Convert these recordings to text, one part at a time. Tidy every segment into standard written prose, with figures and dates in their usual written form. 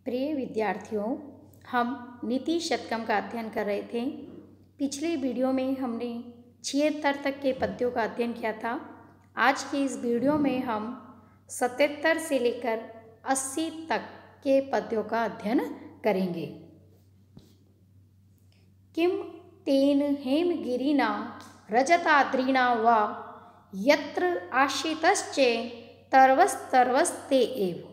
प्रिय विद्यार्थियों, हम नीति शतकम का अध्ययन कर रहे थे। पिछले वीडियो में हमने 76 तक के पद्यों का अध्ययन किया था। आज की इस वीडियो में हम 77 से लेकर 80 तक के पद्यों का अध्ययन करेंगे। किम तेन हेमगिरिना रजताद्रिना वा यत्र आश्रितश्चे तरवस्तरवस्ते एव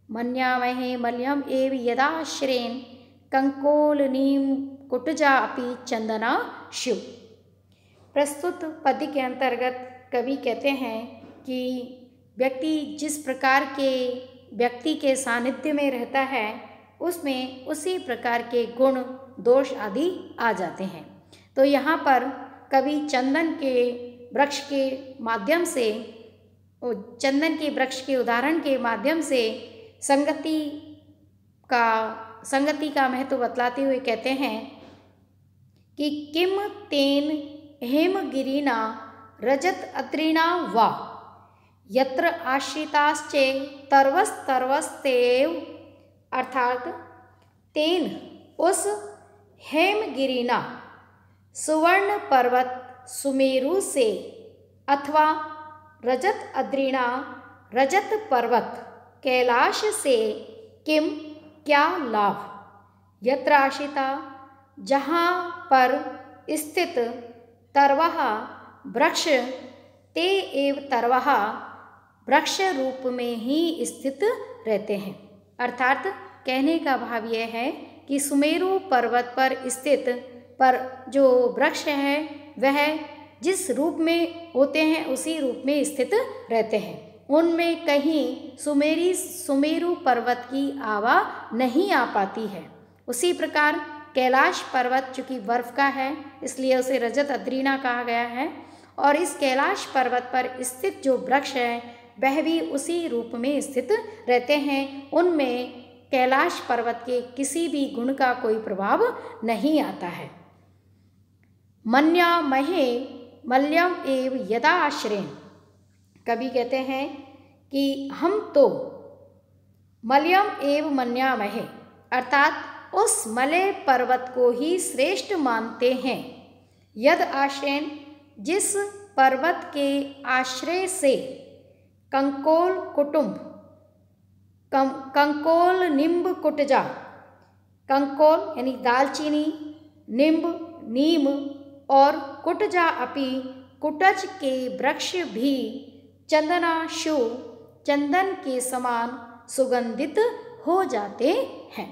मन्यामहे मल्यम एव यदाश्रेन कंकोलनीम कुटजा अपि चंदना शिव। प्रस्तुत पद्य के अंतर्गत कवि कहते हैं कि व्यक्ति जिस प्रकार के व्यक्ति के सानिध्य में रहता है उसमें उसी प्रकार के गुण दोष आदि आ जाते हैं। तो यहाँ पर कवि चंदन के वृक्ष के माध्यम से, चंदन के वृक्ष के उदाहरण के माध्यम से संगति का महत्व बतलाते हुए कहते हैं कि किम तेन हेमगिरिना रजत अत्रिणा वा यत्र आश्रिताश्चे तरवस्तरवस्तेव, अर्थात तेन उस हेमगिरिना सुवर्ण पर्वत सुमेरु से अथवा रजत अद्रिणा रजत पर्वत कैलाश से किम क्या लाभ, यत्र आश्रिता जहाँ पर स्थित तरवः वृक्ष ते एव तरवः वृक्ष रूप में ही स्थित रहते हैं। अर्थात कहने का भाव यह है कि सुमेरु पर्वत पर स्थित पर जो वृक्ष है वह जिस रूप में होते हैं उसी रूप में स्थित रहते हैं। उनमें कहीं सुमेरु पर्वत की आवा नहीं आ पाती है। उसी प्रकार कैलाश पर्वत चूँकि बर्फ का है इसलिए उसे रजत अद्रिणा कहा गया है, और इस कैलाश पर्वत पर स्थित जो वृक्ष है वह भी उसी रूप में स्थित रहते हैं। उनमें कैलाश पर्वत के किसी भी गुण का कोई प्रभाव नहीं आता है। मन्यामहे मल्यम एव यदा आश्रयेण, कवि कहते हैं कि हम तो मल्यम एव मन्यामहे, अर्थात उस मलय पर्वत को ही श्रेष्ठ मानते हैं। यद आश्रयेण, जिस पर्वत के आश्रय से कंकोल कुटुंब कंकोल निम्ब कुटजा, कंकोल यानी दालचीनी, निम्ब नीम और कुटजा अपि कुटज के वृक्ष भी चंदनाशु चंदन के समान सुगंधित हो जाते हैं।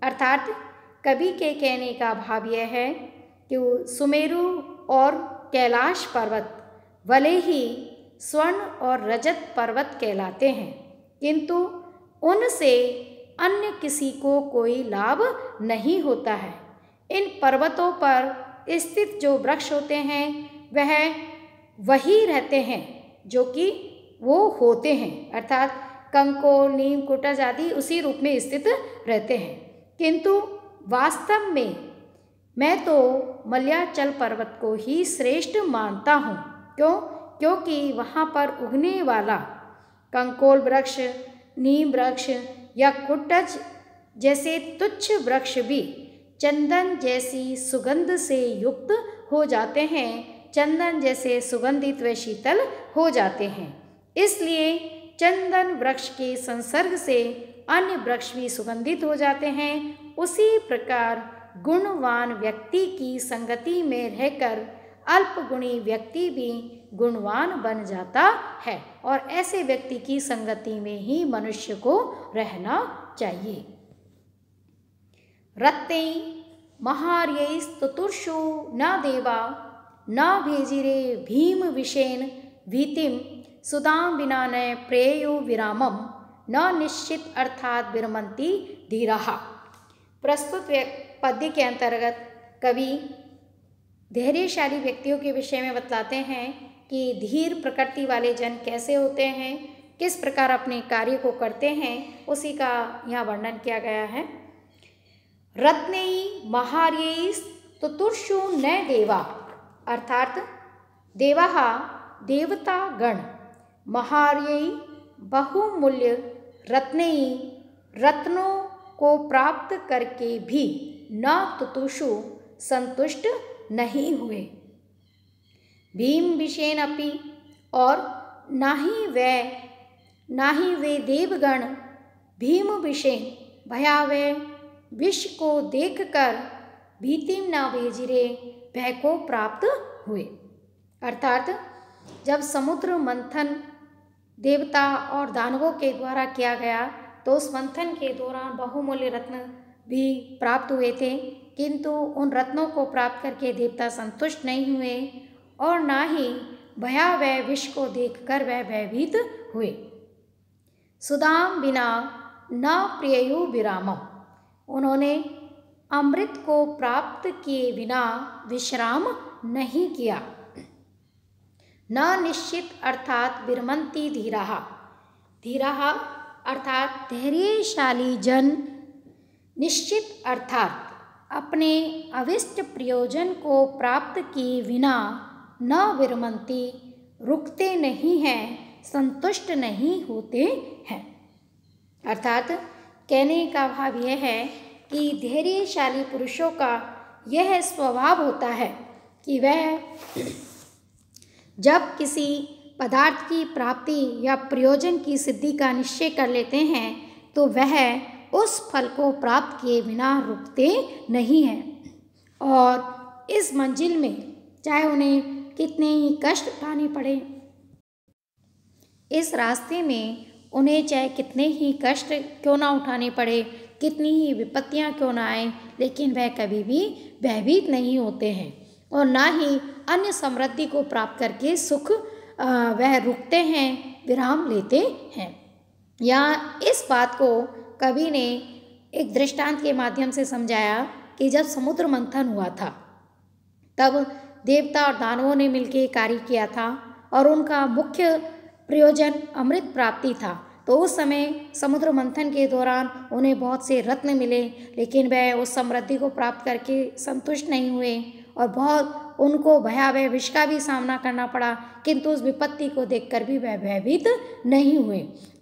अर्थात कवि के कहने का भाव यह है कि सुमेरु और कैलाश पर्वत भले ही स्वर्ण और रजत पर्वत कहलाते हैं, किंतु उनसे अन्य किसी को कोई लाभ नहीं होता है। इन पर्वतों पर स्थित जो वृक्ष होते हैं वह वही रहते हैं जो कि वो होते हैं, अर्थात कंकोल नीम कुटज आदि उसी रूप में स्थित रहते हैं। किंतु वास्तव में मैं तो मलयाचल पर्वत को ही श्रेष्ठ मानता हूँ। क्योंकि वहाँ पर उगने वाला कंकोल वृक्ष, नीम वृक्ष या कुटज जैसे तुच्छ वृक्ष भी चंदन जैसी सुगंध से युक्त हो जाते हैं, चंदन जैसे सुगंधित व शीतल हो जाते हैं। इसलिए चंदन वृक्ष के संसर्ग से अन्य वृक्ष भी सुगंधित हो जाते हैं। उसी प्रकार गुणवान व्यक्ति की संगति में रहकर अल्पगुणी व्यक्ति भी गुणवान बन जाता है, और ऐसे व्यक्ति की संगति में ही मनुष्य को रहना चाहिए। रत्ते महार्यैस्तुतुर्षु न देवा न भेजिरे भीम विषेण भीतिम सुदाम विना न प्रेयो विरामम न निश्चित अर्थात विरमंती धीराः। प्रस्तुत पद्य के अंतर्गत कवि धैर्यशाली व्यक्तियों के विषय में बतलाते हैं कि धीर प्रकृति वाले जन कैसे होते हैं, किस प्रकार अपने कार्य को करते हैं, उसी का यहाँ वर्णन किया गया है। रत्नई महार्यैस्तुतुर्षु न देवा, अर्थात देवाः देवता गण, महार्यै बहुमूल्य रत्नई रत्नों को प्राप्त करके भी न तुतुषु संतुष्ट नहीं हुए। भीम विषेण अपि और ना ही वे देवगण भीम विषेण भयावह विष को देखकर भीतिम न भेजिरे भय को प्राप्त हुए। अर्थात जब समुद्र मंथन देवता और दानवों के द्वारा किया गया तो उस मंथन के दौरान बहुमूल्य रत्न भी प्राप्त हुए थे, किंतु उन रत्नों को प्राप्त करके देवता संतुष्ट नहीं हुए और ना ही भयावह विष को देखकर वह भयभीत हुए। सुदाम बिना न प्रिययु विरामम, उन्होंने अमृत को प्राप्त किए बिना विश्राम नहीं किया। न निश्चित अर्थात विरमंती धीराः, धीराः अर्थात धैर्यशाली जन निश्चित अर्थात अपने अविष्ट प्रयोजन को प्राप्त किए बिना न विरमंती रुकते नहीं हैं, संतुष्ट नहीं होते हैं। अर्थात कहने का भाव यह है कि धैर्यशाली पुरुषों का यह स्वभाव होता है कि वह जब किसी पदार्थ की प्राप्ति या प्रयोजन की सिद्धि का निश्चय कर लेते हैं तो वह उस फल को प्राप्त किए बिना रुकते नहीं हैं और इस मंजिल में चाहे उन्हें कितने ही कष्ट उठाने पड़े, इस रास्ते में उन्हें चाहे कितने ही कष्ट क्यों ना उठाने पड़े, कितनी ही विपत्तियां क्यों ना आए, लेकिन वह कभी भी भयभीत नहीं होते हैं और ना ही अन्य समृद्धि को प्राप्त करके सुख वह रुकते हैं, विराम लेते हैं। यहाँ इस बात को कवि ने एक दृष्टांत के माध्यम से समझाया कि जब समुद्र मंथन हुआ था तब देवता और दानवों ने मिलकर कार्य किया था और उनका मुख्य प्रयोजन अमृत प्राप्ति था। तो उस समय समुद्र मंथन के दौरान उन्हें बहुत से रत्न मिले, लेकिन वह उस समृद्धि को प्राप्त करके संतुष्ट नहीं हुए और बहुत उनको भयावह विष का भी सामना करना पड़ा, किंतु उस विपत्ति को देखकर भी वह भयभीत नहीं हुए।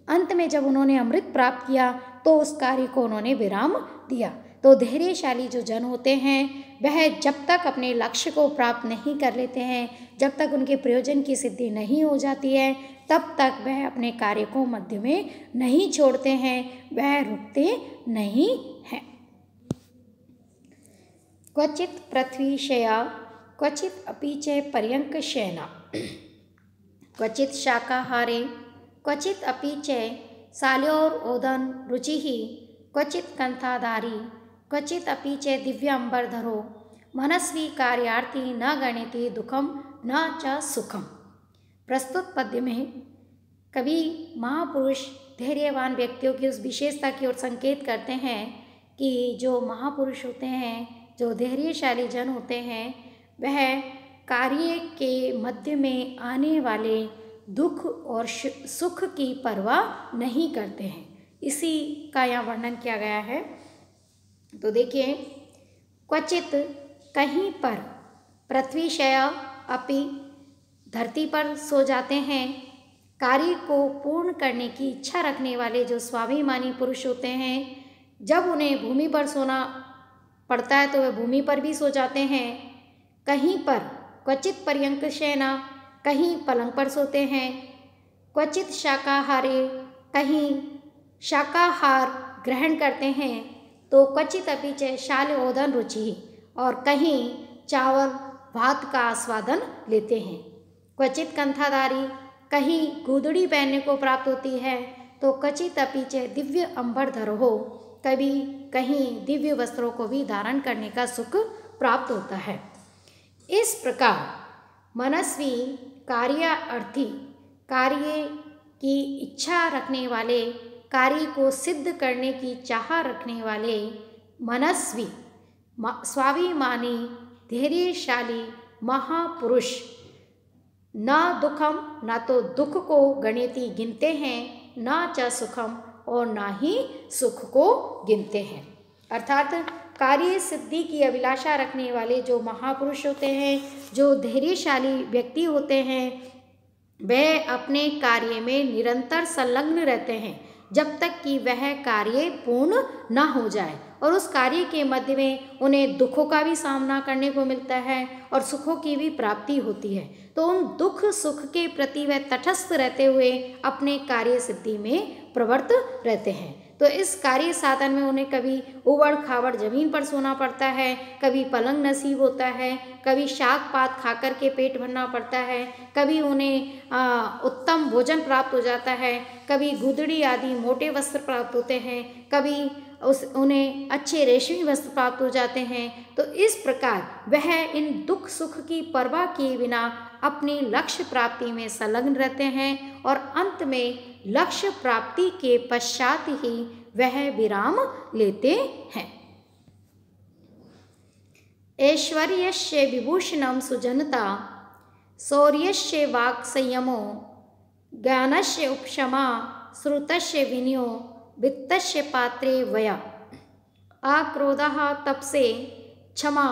अंत में जब उन्होंने अमृत प्राप्त किया तो उस कार्य को उन्होंने विराम दिया। तो धैर्यशाली जो जन होते हैं वह जब तक अपने लक्ष्य को प्राप्त नहीं कर लेते हैं, जब तक उनके प्रयोजन की सिद्धि नहीं हो जाती है, तब तक वह अपने कार्य को मध्य में नहीं छोड़ते हैं, वह रुकते नहीं हैं। क्वचित पृथ्वीशया क्वचित अपि च पर्यंक शयना, क्वचित शाकाहारे क्वचित अपि च शाल्योरोदन रुचिः, क्वचित कंठाधारी क्वचित अपि च दिव्यांबरधरो, मनस्वी कार्यार्थी न गणयति दुखम न च सुखम। प्रस्तुत पद्य में कवि महापुरुष धैर्यवान व्यक्तियों की उस विशेषता की ओर संकेत करते हैं कि जो महापुरुष होते हैं, जो धैर्यशाली जन होते हैं, वह कार्य के मध्य में आने वाले दुख और सुख की परवाह नहीं करते हैं। इसी का यहाँ वर्णन किया गया है। तो देखिए, क्वचित कहीं पर पृथ्वीशय अपि धरती पर सो जाते हैं। कार्य को पूर्ण करने की इच्छा रखने वाले जो स्वाभिमानी पुरुष होते हैं, जब उन्हें भूमि पर सोना पड़ता है तो वह भूमि पर भी सो जाते हैं। कहीं पर क्वचित पर्यंक शयना, कहीं पलंग पर सोते हैं। क्वचित शाकाहारे, कहीं शाकाहार ग्रहण करते हैं। तो क्वचित अपि च शाल्योदन रुचि, और कहीं चावल भात का आस्वादन लेते हैं। क्वचित कंठाधारी, कहीं गोदड़ी पहनने को प्राप्त होती है। तो क्वचित अपि च दिव्य अंबरधरो, कभी कहीं दिव्य वस्त्रों को भी धारण करने का सुख प्राप्त होता है। इस प्रकार मनस्वी कार्यार्थी, कार्य की इच्छा रखने वाले, कार्य को सिद्ध करने की चाह रखने वाले मनस्वी स्वाभिमानी धैर्यशाली महापुरुष न दुखम, न तो दुख को गणयति गिनते हैं, न च सुखम, और न ही सुख को गिनते हैं। अर्थात कार्य सिद्धि की अभिलाषा रखने वाले जो महापुरुष होते हैं, जो धैर्यशाली व्यक्ति होते हैं, वह अपने कार्य में निरंतर संलग्न रहते हैं। जब तक कि वह कार्य पूर्ण न हो जाए, और उस कार्य के मध्य में उन्हें दुखों का भी सामना करने को मिलता है और सुखों की भी प्राप्ति होती है। तो उन दुख सुख के प्रति वह तटस्थ रहते हुए अपने कार्य सिद्धि में प्रवृत्त रहते हैं। तो इस कार्य साधन में उन्हें कभी उबड़ खाबड़ जमीन पर सोना पड़ता है, कभी पलंग नसीब होता है, कभी शाक पात खाकर के पेट भरना पड़ता है, कभी उन्हें उत्तम भोजन प्राप्त हो जाता है, कभी गुदड़ी आदि मोटे वस्त्र प्राप्त होते हैं, कभी उन्हें अच्छे रेशमी वस्त्र प्राप्त हो जाते हैं। तो इस प्रकार वह इन दुख सुख की परवाह किए बिना अपनी लक्ष्य प्राप्ति में संलग्न रहते हैं और अंत में लक्ष्य प्राप्ति के पश्चात ही वह विराम लेते हैं। ऐश्वर्यस्य विभूषणं सुजनता, शौर्यस्य वाक् संयमो, ज्ञानस्य उपशमा, श्रुतस्य विनयो, वित्तस्य पात्रे वया, आक्रोधः तपसे क्षमा,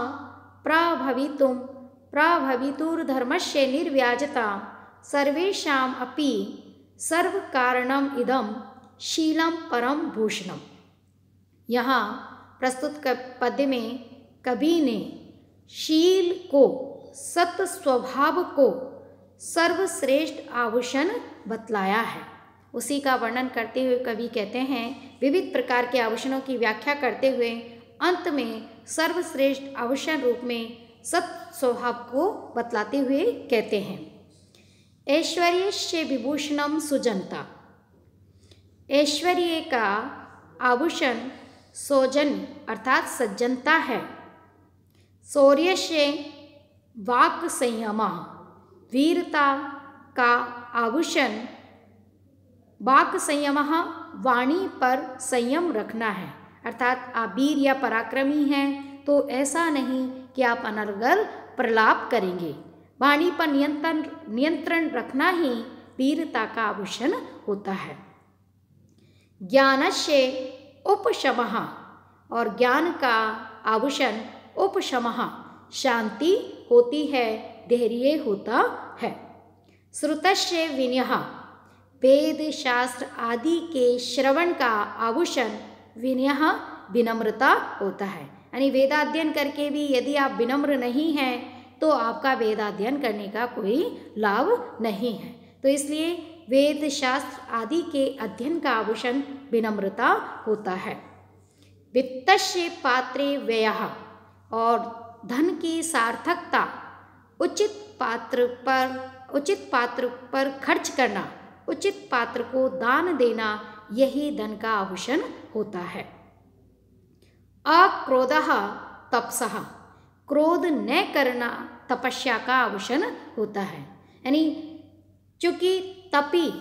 प्रभवितुर्धर्मस्य निर्व्याजता, सर्वेषाम् अपि सर्वकारणम् इदं शीलं परम भूषणम। यहाँ प्रस्तुत पद्य में कवि ने शील को, सत स्वभाव को सर्वश्रेष्ठ आभूषण बतलाया है। उसी का वर्णन करते हुए कवि कहते हैं, विविध प्रकार के आभूषणों की व्याख्या करते हुए अंत में सर्वश्रेष्ठ आभूषण रूप में सत स्वभाव को बतलाते हुए कहते हैं, ऐश्वर्यस्य विभूषणं सुजनता। ऐश्वर्य का आभूषण सौजन्य अर्थात सज्जनता है। शौर्यस्य वाक् संयमः, वीरता का आभूषण वाक् संयमः, वाणी पर संयम रखना है। अर्थात आप वीर या पराक्रमी हैं तो ऐसा नहीं कि आप अनर्गल प्रलाप करेंगे। वाणी पर नियंत्रण रखना ही वीरता का आभूषण होता है। ज्ञानस्य उपशमः, और ज्ञान का आभूषण उपशमः, शांति होती है, धैर्य होता है। श्रुतस्य विनयः, वेद शास्त्र आदि के श्रवण का आभूषण विनयः, विनम्रता होता है। यानी वेदाध्ययन करके भी यदि आप विनम्र नहीं हैं तो आपका वेदाध्ययन करने का कोई लाभ नहीं है। तो इसलिए वेद शास्त्र आदि के अध्ययन का आभूषण विनम्रता होता है। वित्तस्य पात्रे व्ययः, और धन की सार्थकता, उचित पात्र पर खर्च करना, उचित पात्र को दान देना, यही धन का आभूषण होता है। अक्रोधः तपसः, क्रोध न करना तपस्या का आभूषण होता है। यानी चूंकि तपी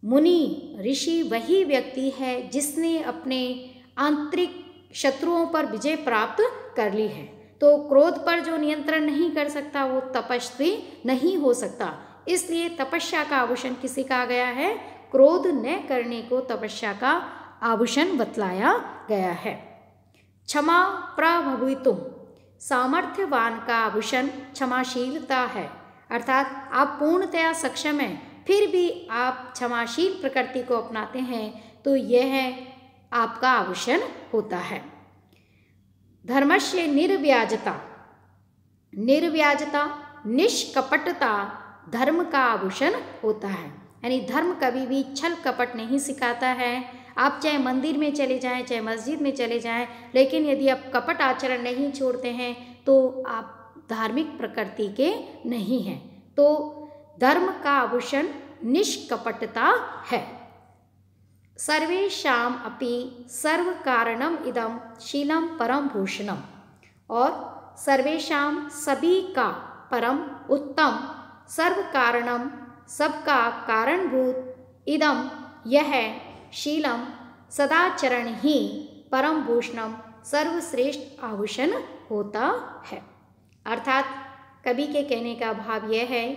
मुनि ऋषि वही व्यक्ति है जिसने अपने आंतरिक शत्रुओं पर विजय प्राप्त कर ली है। तो क्रोध पर जो नियंत्रण नहीं कर सकता वो तपस्वी नहीं हो सकता। इसलिए तपस्या का आभूषण किसी का गया है, क्रोध न करने को तपस्या का आभूषण बतलाया गया है। क्षमा प्रभवितुम, सामर्थ्यवान का आभूषण क्षमाशीलता है। अर्थात आप पूर्णतया सक्षम हैं फिर भी आप क्षमाशील प्रकृति को अपनाते हैं तो यह आपका आभूषण होता है। धर्मस्य निर्व्याजता, निर्व्याजता निष्कपटता धर्म का आभूषण होता है। यानी धर्म कभी भी छल कपट नहीं सिखाता है। आप चाहे मंदिर में चले जाएं, चाहे मस्जिद में चले जाएं, लेकिन यदि आप कपट आचरण नहीं छोड़ते हैं तो आप धार्मिक प्रकृति के नहीं हैं। तो धर्म का आभूषण निष्कपटता है। सर्वेषाम् अपि सर्व कारणम इदम शीलम परम भूषणम, और सर्वेषां सभी का परम उत्तम सर्व कारणम सबका कारणभूत इदम यह शीलम सदाचरण ही परम भूषणम सर्वश्रेष्ठ आभूषण होता है। अर्थात कवि के कहने का भाव यह है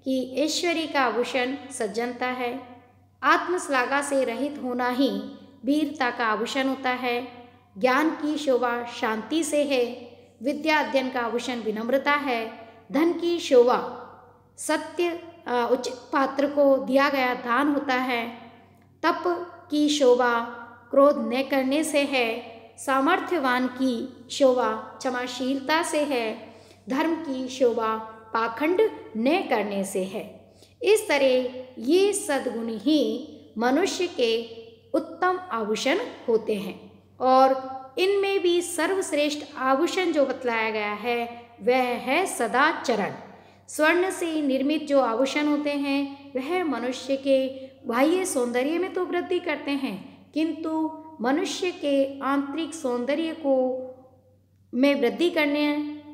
कि ऐश्वर्य का आभूषण सज्जनता है, आत्मश्लाघा से रहित होना ही वीरता का आभूषण होता है, ज्ञान की शोभा शांति से है, विद्या अध्ययन का आभूषण विनम्रता है, धन की शोभा सत्य उचित पात्र को दिया गया दान होता है, तप की शोभा क्रोध न करने से है, सामर्थ्यवान की शोभा क्षमाशीलता से है, धर्म की शोभा पाखंड न करने से है। इस तरह ये सद्गुण ही मनुष्य के उत्तम आभूषण होते हैं और इनमें भी सर्वश्रेष्ठ आभूषण जो बतलाया गया है वह है सदाचरण। स्वर्ण से निर्मित जो आभूषण होते हैं वह मनुष्य के बाह्य सौंदर्य में तो वृद्धि करते हैं, किंतु मनुष्य के आंतरिक सौंदर्य को में वृद्धि करने,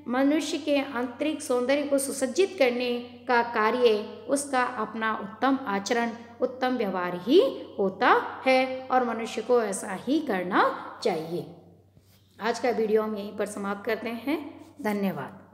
मनुष्य के आंतरिक सौंदर्य को सुसज्जित करने का कार्य उसका अपना उत्तम आचरण, उत्तम व्यवहार ही होता है और मनुष्य को ऐसा ही करना चाहिए। आज का वीडियो हम यहीं पर समाप्त करते हैं। धन्यवाद।